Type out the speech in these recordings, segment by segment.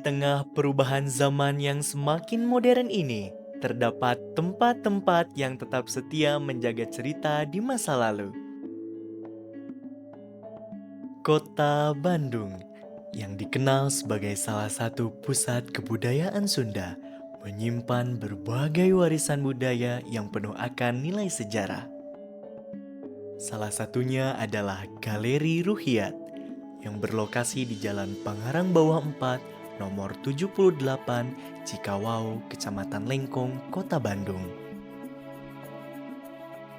tengah perubahan zaman yang semakin modern ini, terdapat tempat-tempat yang tetap setia menjaga cerita di masa lalu. Kota Bandung, yang dikenal sebagai salah satu pusat kebudayaan Sunda, menyimpan berbagai warisan budaya yang penuh akan nilai sejarah. Salah satunya adalah Galeri Ruhyat, yang berlokasi di Jalan Pangarang Bawah 4, nomor 78, Cikawau, Kecamatan Lengkong, Kota Bandung.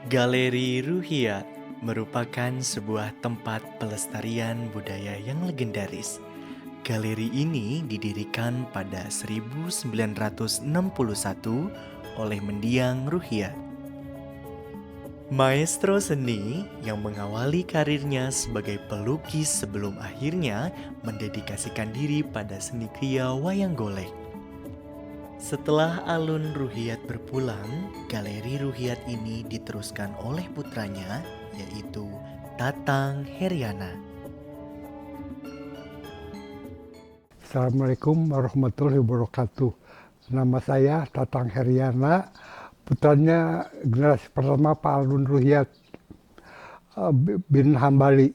Galeri Ruhyat merupakan sebuah tempat pelestarian budaya yang legendaris. Galeri ini didirikan pada 1961 oleh mendiang Ruhyat. Maestro seni yang mengawali karirnya sebagai pelukis sebelum akhirnya mendedikasikan diri pada seni kriya wayang golek. Setelah Alun Ruhyat berpulang, Galeri Ruhyat ini diteruskan oleh putranya, yaitu Tatang Heryana. Assalamualaikum warahmatullahi wabarakatuh. Nama saya Tatang Heryana, putranya generasi pertama Pak Alun Ruhyat bin Hambali.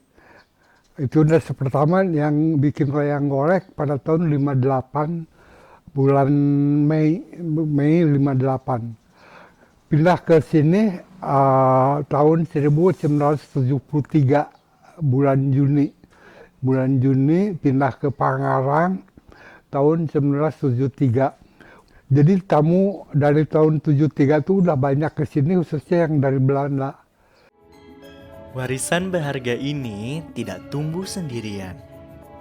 Itu generasi pertama yang bikin wayang golek pada tahun 58, bulan Mei 58. Pindah ke sini tahun 1973, bulan Juni. Bulan Juni pindah ke Pangarang tahun 1973. Jadi tamu dari tahun 73 itu udah banyak ke sini, khususnya yang dari Belanda. Warisan berharga ini tidak tumbuh sendirian.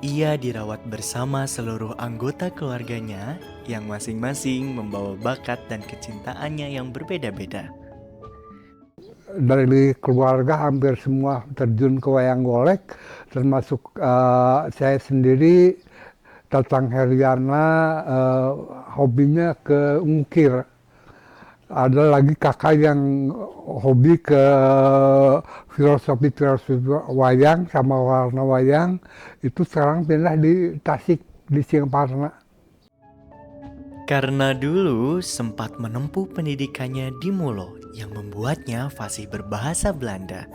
Ia dirawat bersama seluruh anggota keluarganya yang masing-masing membawa bakat dan kecintaannya yang berbeda-beda. Dari keluarga hampir semua terjun ke wayang golek, termasuk saya sendiri. Tatang Heryana hobinya ke ngukir. Ada lagi kakak yang hobi ke filosofi wayang sama warna wayang. Itu sekarang pindah di Tasik, di Singaparna. Karena dulu sempat menempuh pendidikannya di Mulo yang membuatnya fasih berbahasa Belanda.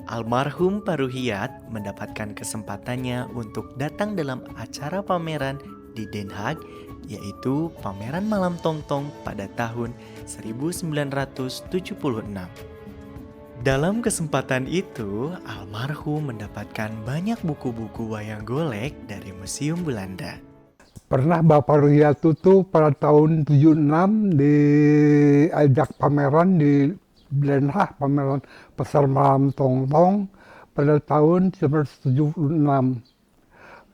Almarhum Pak Ruhyat mendapatkan kesempatannya untuk datang dalam acara pameran di Den Haag, yaitu Pameran Malam Tongtong pada tahun 1976. Dalam kesempatan itu, almarhum mendapatkan banyak buku-buku wayang golek dari Museum Belanda. Pernah Bapak Ruhyat itu pada tahun 76 diajak pameran di Den Haag, pameran Pasar Malam Tongtong pada tahun 1976.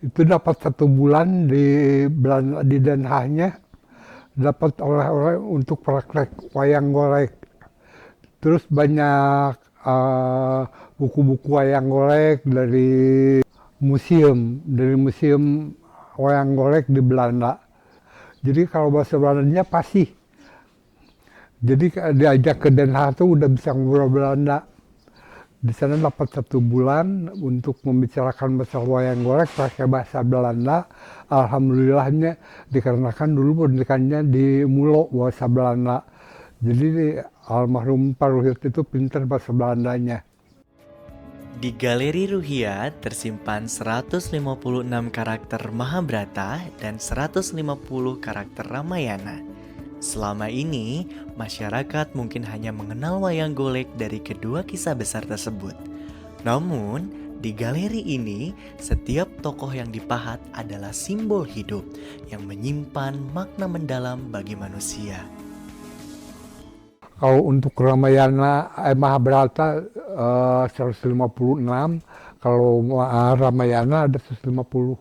Itu dapat 1 bulan di Den Haag-nya, dapat oleh-oleh untuk praktek wayang golek. Terus banyak buku-buku wayang golek dari museum wayang golek di Belanda. Jadi kalau bahasa Belandanya Pasih. Jadi diajak ke Den Haag itu udah bisa ngobrol Belanda. Di sana dapat 1 bulan untuk membicarakan masalah wayang golek pakai bahasa Belanda. Alhamdulillahnya dikarenakan dulu pendidikannya di Mulo bahasa Belanda. Jadi almarhum Pak Ruhyat itu pintar bahasa Belandanya. Di Galeri Ruhyat tersimpan 156 karakter Mahabharata dan 150 karakter Ramayana. Selama ini, masyarakat mungkin hanya mengenal wayang golek dari kedua kisah besar tersebut. Namun, di galeri ini, setiap tokoh yang dipahat adalah simbol hidup yang menyimpan makna mendalam bagi manusia. Kalau untuk Ramayana, Mahabharata 156, kalau Ramayana ada 150.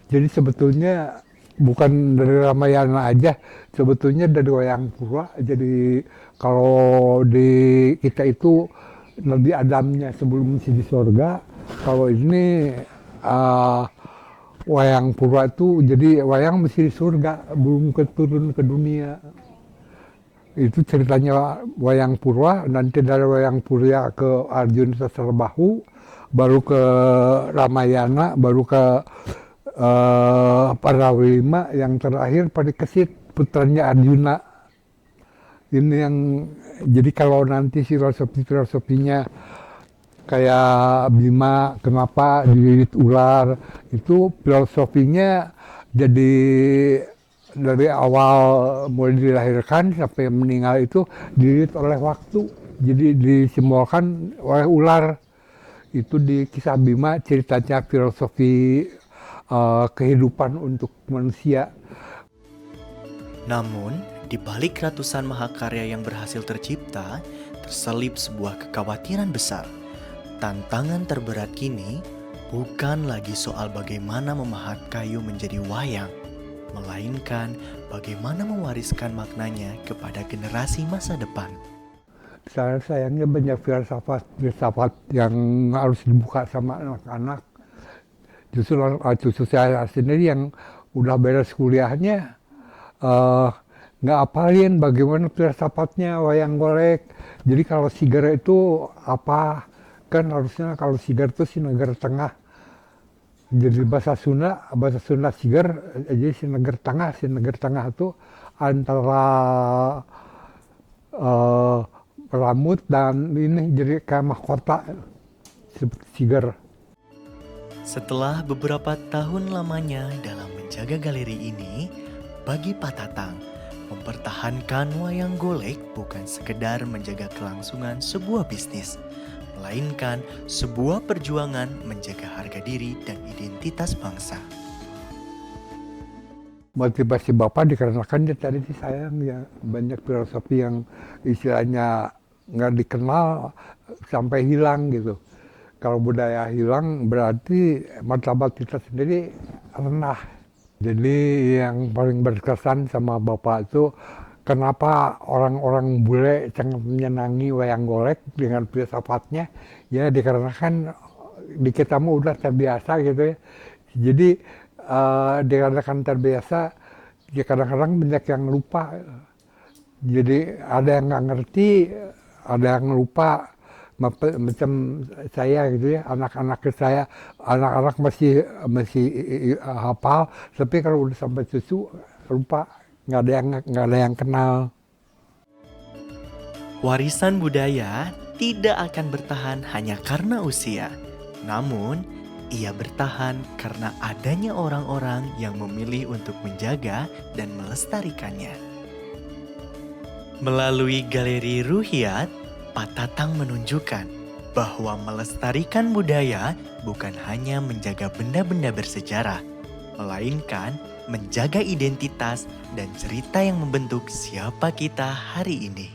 Jadi sebetulnya bukan dari Ramayana aja, sebetulnya dari wayang pura. Jadi kalau di kita itu Nabi Adamnya sebelum masih di surga, kalau ini wayang pura itu jadi wayang masih di surga, belum turun ke dunia. Itu ceritanya wayang pura, nanti dari wayang pura ke Arjuna Sasrabahu, baru ke Ramayana, baru ke Panglima yang terakhir Parikesit putranya Arjuna. Ini yang jadi kalau nanti filosofinya kayak Bima kenapa dililit ular, itu filosofinya jadi dari awal mulai dilahirkan sampai meninggal itu dililit oleh waktu, jadi disimbolkan oleh ular. Itu di kisah Bima ceritanya filosofi kehidupan untuk manusia. Namun, di balik ratusan mahakarya yang berhasil tercipta, terselip sebuah kekhawatiran besar. Tantangan terberat kini bukan lagi soal bagaimana memahat kayu menjadi wayang, melainkan bagaimana mewariskan maknanya kepada generasi masa depan. Sayangnya banyak filsafat yang harus dibuka sama anak-anak. Justru saya sendiri yang udah beres kuliahnya, nggak apalin bagaimana filsafatnya wayang golek. Jadi kalau Siger itu apa? Kan harusnya kalau Siger itu Sinagar Tengah. Jadi bahasa Sunda Siger, jadi Sinagar Tengah itu antara rambut dan ini jadi kayak mahkota seperti Siger. Setelah beberapa tahun lamanya dalam menjaga galeri ini, bagi Pak Tatang, mempertahankan wayang golek bukan sekedar menjaga kelangsungan sebuah bisnis, melainkan sebuah perjuangan menjaga harga diri dan identitas bangsa. Motivasi Bapak dikarenakan tadi sayang ya banyak filosofi yang istilahnya nggak dikenal sampai hilang gitu. Kalau budaya hilang berarti martabat kita sendiri rendah. Jadi yang paling berkesan sama Bapak itu kenapa orang-orang bule sangat menyenangi wayang golek dengan filsafatnya, ya dikarenakan di kita mah udah terbiasa gitu ya. Jadi dikarenakan terbiasa, ya kadang-kadang banyak yang lupa. Jadi ada yang nggak ngerti, ada yang lupa. Macam saya gitu ya, anak-anak masih hafal, tapi kalau udah sampai cucu lupa, nggak ada yang kenal. Warisan budaya tidak akan bertahan hanya karena usia, namun ia bertahan karena adanya orang-orang yang memilih untuk menjaga dan melestarikannya. Melalui Galeri Ruhyat, Pak Tatang menunjukkan bahwa melestarikan budaya bukan hanya menjaga benda-benda bersejarah, melainkan menjaga identitas dan cerita yang membentuk siapa kita hari ini.